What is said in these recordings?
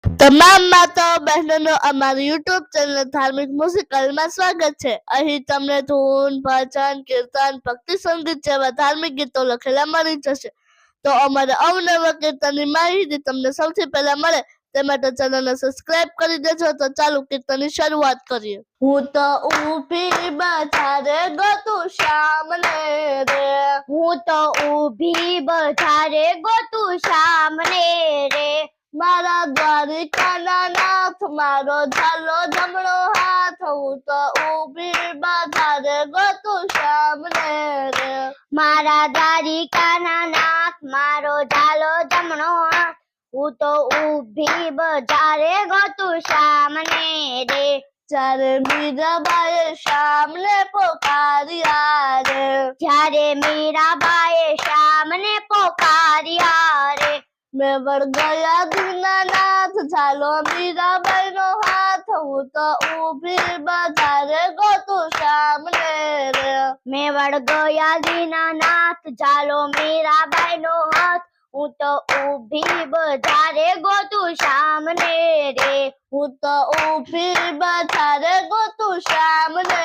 તમામ માતાઓ બહેનોનો અમારી યુટ્યુબ ચેનલ ધાર્મિક મ્યુઝિકલમાં સ્વાગત છે. અહીં તમને ધૂન, ભજન, કીર્તન, ભક્તિ સંગીત જેવા ધાર્મિક ગીતો લખેલા મળી જશે. તો અમારે અવનવા કીર્તનની માહિતી તમને સૌથી પહેલા મળે તે માટે ચેનલને સબસ્ક્રાઇબ કરી દેજો. તો ચાલુ કીર્તનની શરૂઆત કરીએ. હું તો ઊભી બજારે ગોતું શ્યામને રે, હું તો ઊભી બજારે ગોતું શ્યામને રે, મારા દ્વારિકાના નાથ મારો ઝાલો જમણો હાથ. હું તો ઊભી બજારે ગોતું શ્યામને રે, મારા દ્વારિકાના નાથ મારો ઝાલો જમણો હાથ. હું તો ઊભી બજારે ગોતું શ્યામને રે, જ્યારે મીરાબાઈએ શ્યામને પોકાર્યા રે, જ્યારે મીરાબાઈએ શ્યામને પોકાર્યા રે, મેવડ ગયા દીનાનાથ ઝાલો મીરાબાઈનો હાથ. હું તો ઊભી બજારે ગોતું શ્યામને રે, મેવડ ગયા દીનાનાથ ઝાલો મીરાબાઈનો હાથ. હું તો ઊભી બજારે ગોતું શ્યામને રે, હું તો ઊભી બજારે ગોતું શ્યામને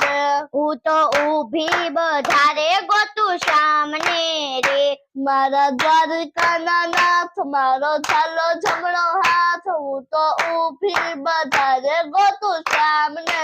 રે, હું તો ઊભી બજારે ગોતું શ્યામને રે, મારા દ્વારિકાના નાથ મારો ઝાલો જમણો હાથ. હું તો ઊભી બજારે ગોતું શ્યામને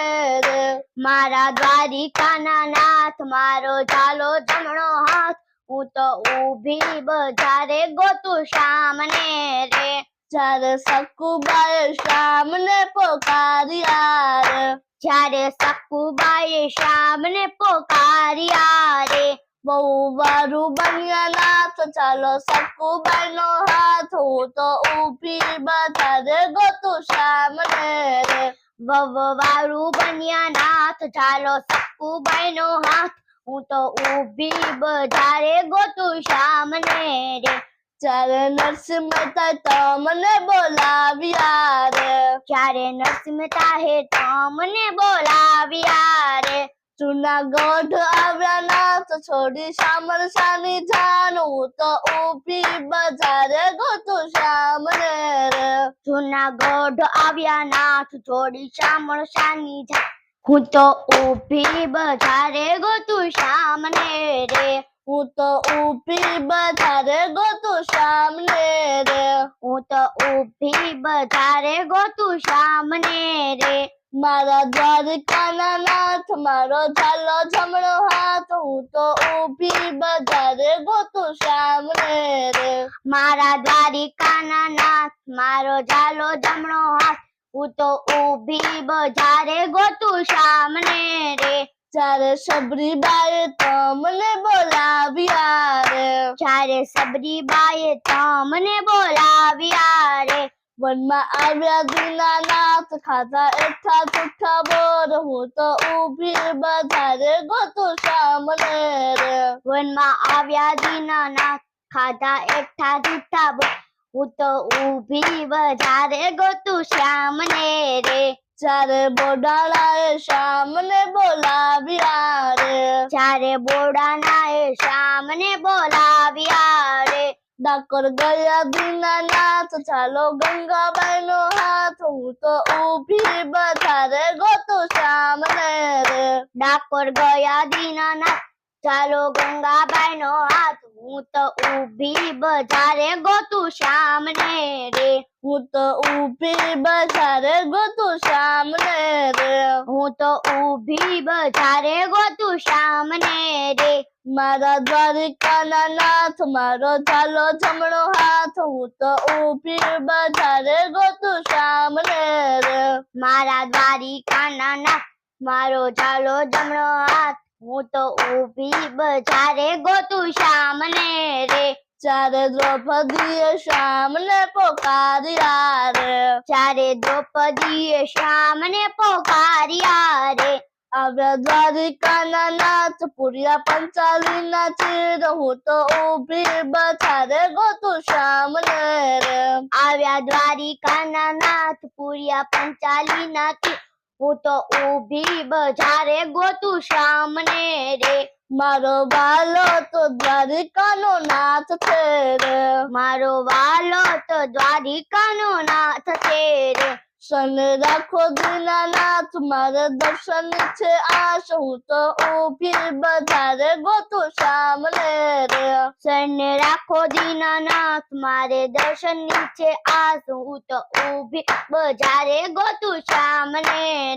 રે, મારા દ્વારિકાના નાથ મારો ઝાલો જમણો હાથ. હું તો ઊભી બજારે ગોતું શ્યામને રે, જ્યારે સકુબાએ શ્યામને પોકાર્યા રે, જ્યારે સકુબાઈએ શ્યામને પોકાર્યા રે, બહુ વારું બન્યા નાથ ચાલો સકુબાઈનો હાથ. હું તો ઊભી બજારે ગોતું શ્યામને રે, વવવાળું બન્યા નાથ ઝાલો સકુબાઈનો હાથ. હું તો ઊભી બજારે ગોતું શ્યામને રે, જ્યારે નરસિંહ મહેતા તમને બોલાવ્યા રે, જ્યારે નરસિંહ મહેતાએ તમને બોલાવ્યા રે, જુનાગઢ આવ્યા નાથ છોડી શામળશાની જાન. હું તો ઊભી બજારે ગોતું શ્યામને રે, જુનાગઢ આવ્યા નાથ જોડી શામળશાની જાન. હું તો ઊભી બજારે ગોતું શ્યામને રે, હું તો ઊભી બજારે ગોતું શ્યામને રે, હું તો ઊભી બજારે ગોતું શ્યામને રે, મારા દ્વારિકાના નાથ મારો ઝાલો જમણો હાથ. હું તો ઊભી બજારે ગોતું શ્યામને રે, મારા દ્વારિકાના નાથ મારો ઝાલો જમણો હાથ. હું તો ઊભી બજારે ગોતું શ્યામને રે, જ્યારે સબરીબાઈએ તમને બોલાવ્યા રે, જ્યારે સબરીબાઈએ તમને બોલાવ્યા રે, વનમાં આવ્યા દીનાનાથ ખાધા એઠા જુઠ્ઠા બોર. હું તો ઊભી બજારે ગોતું શ્યામને રે, વનમાં આવ્યા દીનાનાથ ખાધા એઠા જુઠ્ઠા બોર. હું તો ઊભી બજારે ગોતું શ્યામને રે, જ્યારે બોડાણાએ શ્યામને બોલાવ્યા રે, જ્યારે બોડાણાએ શ્યામને બોલાવ્યા રે, ડાકોર ગયા દીનાનાથ ચાલો ગંગાબાઈનો હાથ. હું તો ઊભી બજારે ગોતું શ્યામને રે, ડાકોર ગયા દીનાનાથ ચાલો ગંગાબાઈનો હાથ. હું તો ઊભી બજારે ગોતું શ્યામને રે, હું તો ઊભી બજારે ગોતું શ્યામને રે, હું તો ઊભી બજારે ગોતું શ્યામને રે, મારા દ્વારિકાના નાથ મારો ઝાલો જમણો હાથ. હું તો ઊભી બજારે ગોતું શ્યામને રે, મારા દ્વારિકાના નાથ મારો ઝાલો જમણો હાથ. હું તો ઊભી બજારે ગોતું શ્યામને રે, જ્યારે દ્રૌપદીએ શ્યામને પોકાર્યા રે, જ્યારે દ્રૌપદીએ શ્યામને પોકાર્યા રે, આવ્યા દ્વારિકાના નાથ પૂર્યા પંચાલીના ચીર. હું તો ઊભી બજારે ગોતું શ્યામને રે, આવ્યા દ્વારિકાના નાથ પૂર્યા પંચાલીના ચીર. હું તો ઊભી બજારે ગોતું શ્યામને રે, મારો વાલો તો દ્વારિકાનો નાથ છે રે મારો વાલો તો દ્વારિકાનો નાથ છે રે સન રાખો દીનાનાથ મારે દર્શન છે આશ હું તો ઊભી બજારે ગોતું સામને રે સન રાખો દીનાનાથ મારે દર્શન નીચે આસ હું તો ઊભી બજારે ગોતું સામને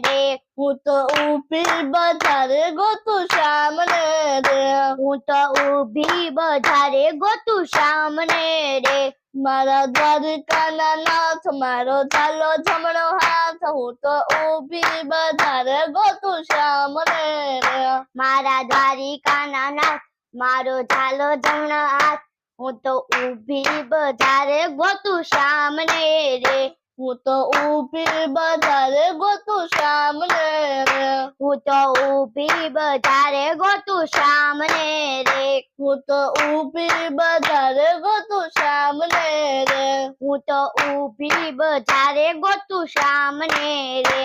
રે હું તો ઊભી બજારે ગોતું સામને રે હું તો ઊભી બજારે ગોતું સામને રે મારા દ્વારિકાના નાથ મારો ચાલો જમણો હાથ હું તો ઊભી બજારે ગોતું સામને રે મારા દ્વારિકાના નાથ મારો ઝાલો જમણો હાથ હું તો ઊભી બજારે ગોતું સામને રે હું તો ઊભી બજારે ગોતું સામને રે હું તો ઊભી બજારે ગોતું સામને રે હું તો ઊભી બજારે ગોતું સામને રે હું તો ઊભી બજારે ગોતું સામને રે